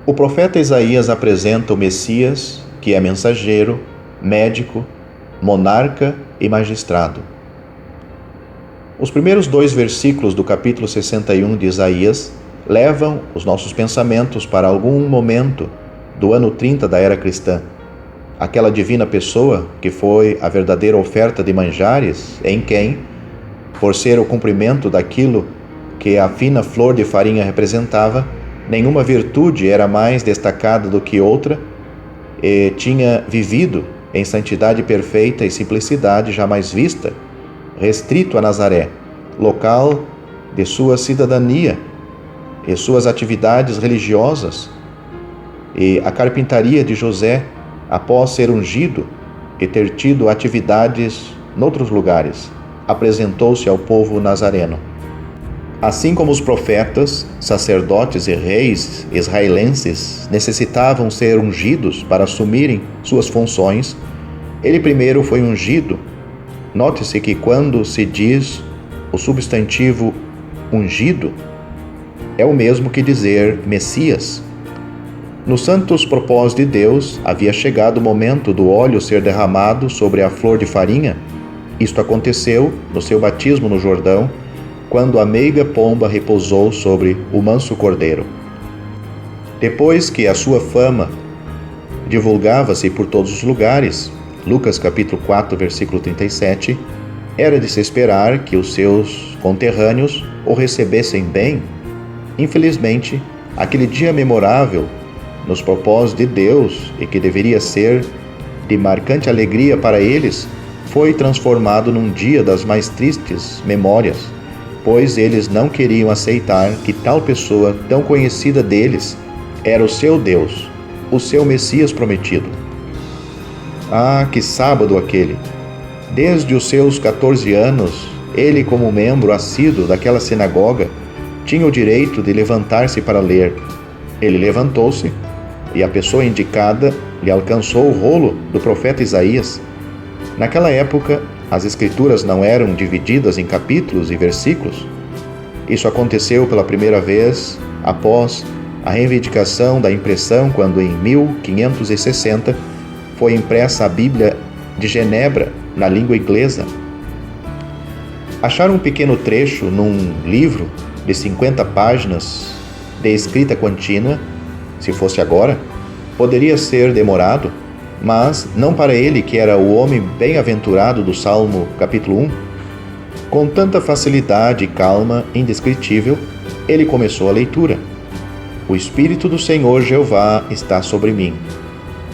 O profeta Isaías apresenta o Messias, que é mensageiro, médico, monarca e magistrado. Os primeiros 2 versículos do capítulo 61 de Isaías levam os nossos pensamentos para algum momento do ano 30 da era cristã. Aquela divina pessoa que foi a verdadeira oferta de manjares, em quem, por ser o cumprimento daquilo que a fina flor de farinha representava, nenhuma virtude era mais destacada do que outra, e tinha vivido em santidade perfeita e simplicidade jamais vista, restrito a Nazaré, local de sua cidadania e suas atividades religiosas, e a carpintaria de José, após ser ungido e ter tido atividades noutros lugares, apresentou-se ao povo nazareno. Assim como os profetas, sacerdotes e reis israelenses necessitavam ser ungidos para assumirem suas funções, ele primeiro foi ungido. Note-se que quando se diz o substantivo ungido, é o mesmo que dizer Messias. Nos santos propósitos de Deus, havia chegado o momento do óleo ser derramado sobre a flor de farinha. Isto aconteceu no seu batismo no Jordão, quando a meiga pomba repousou sobre o manso cordeiro. Depois que a sua fama divulgava-se por todos os lugares, Lucas capítulo 4, versículo 37, era de se esperar que os seus conterrâneos o recebessem bem. Infelizmente, aquele dia memorável nos propósitos de Deus e que deveria ser de marcante alegria para eles, foi transformado num dia das mais tristes memórias, pois eles não queriam aceitar que tal pessoa tão conhecida deles era o seu Deus, o seu Messias prometido. Ah, que sábado aquele! Desde os seus 14 anos, ele, como membro assíduo daquela sinagoga, tinha o direito de levantar-se para ler. Ele levantou-se e a pessoa indicada lhe alcançou o rolo do profeta Isaías. Naquela época, as escrituras não eram divididas em capítulos e versículos. Isso aconteceu pela primeira vez após a reivindicação da impressão, quando em 1560 foi impressa a Bíblia de Genebra na língua inglesa. Achar um pequeno trecho num livro de 50 páginas de escrita contínua, se fosse agora, poderia ser demorado, mas não para ele, que era o homem bem-aventurado do Salmo capítulo 1. Com tanta facilidade e calma indescritível, ele começou a leitura. O Espírito do Senhor Jeová está sobre mim,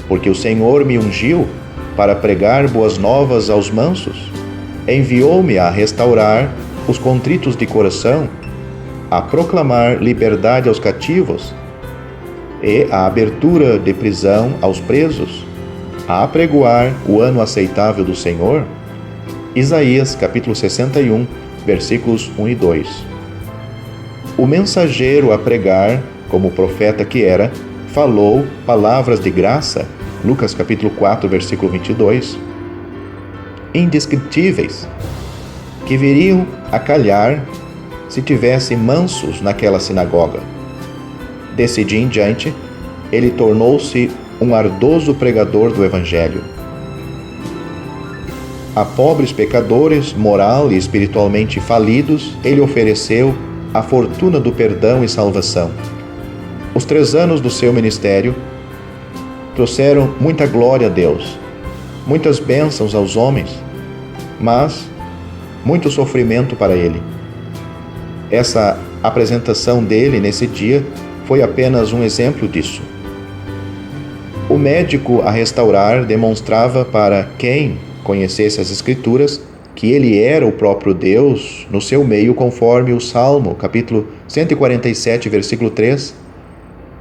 porque o Senhor me ungiu para pregar boas novas aos mansos, enviou-me a restaurar os contritos de coração, a proclamar liberdade aos cativos e a abertura de prisão aos presos, a apregoar o ano aceitável do Senhor. Isaías capítulo 61, versículos 1 e 2. O mensageiro a pregar, como profeta que era, falou palavras de graça, Lucas capítulo 4, versículo 22, indescritíveis, que viriam a calhar se tivessem mansos naquela sinagoga. Desse dia em diante, ele tornou-se um ardoso pregador do Evangelho. A pobres pecadores, moral e espiritualmente falidos, ele ofereceu a fortuna do perdão e salvação. Os 3 anos do seu ministério trouxeram muita glória a Deus, muitas bênçãos aos homens, mas muito sofrimento para ele. Essa apresentação dele nesse dia foi apenas um exemplo disso. O médico a restaurar demonstrava para quem conhecesse as Escrituras que ele era o próprio Deus no seu meio, conforme o Salmo, capítulo 147, versículo 3.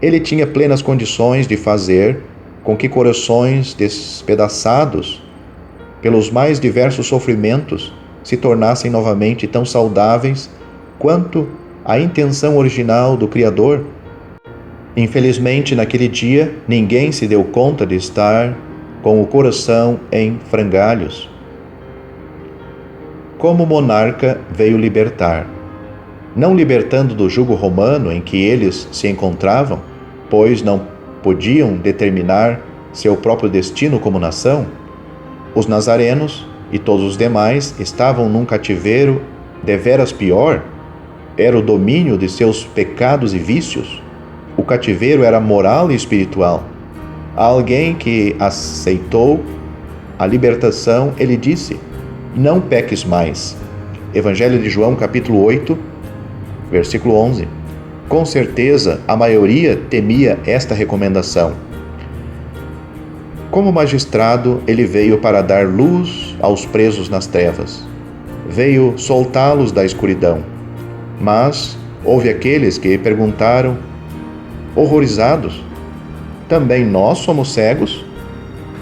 Ele tinha plenas condições de fazer com que corações despedaçados pelos mais diversos sofrimentos se tornassem novamente tão saudáveis quanto a intenção original do Criador. Infelizmente, naquele dia, ninguém se deu conta de estar com o coração em frangalhos. Como monarca, veio libertar, não libertando do jugo romano em que eles se encontravam, pois não podiam determinar seu próprio destino como nação? Os nazarenos e todos os demais estavam num cativeiro deveras pior? Era o domínio de seus pecados e vícios? O cativeiro era moral e espiritual. A alguém que aceitou a libertação, ele disse: não peques mais. Evangelho de João, capítulo 8, versículo 11. Com certeza, a maioria temia esta recomendação. Como magistrado, ele veio para dar luz aos presos nas trevas. Veio soltá-los da escuridão. Mas houve aqueles que perguntaram, horrorizados: também nós somos cegos?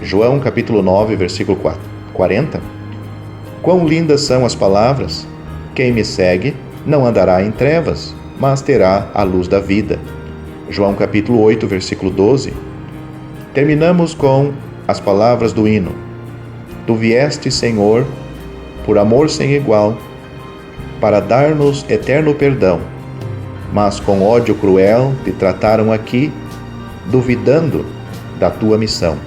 João capítulo 9, versículo 40. Quão lindas são as palavras: quem me segue não andará em trevas, mas terá a luz da vida. João capítulo 8, versículo 12. Terminamos com as palavras do hino: Tu vieste, Senhor, por amor sem igual, para dar-nos eterno perdão, mas com ódio cruel te trataram aqui, duvidando da tua missão.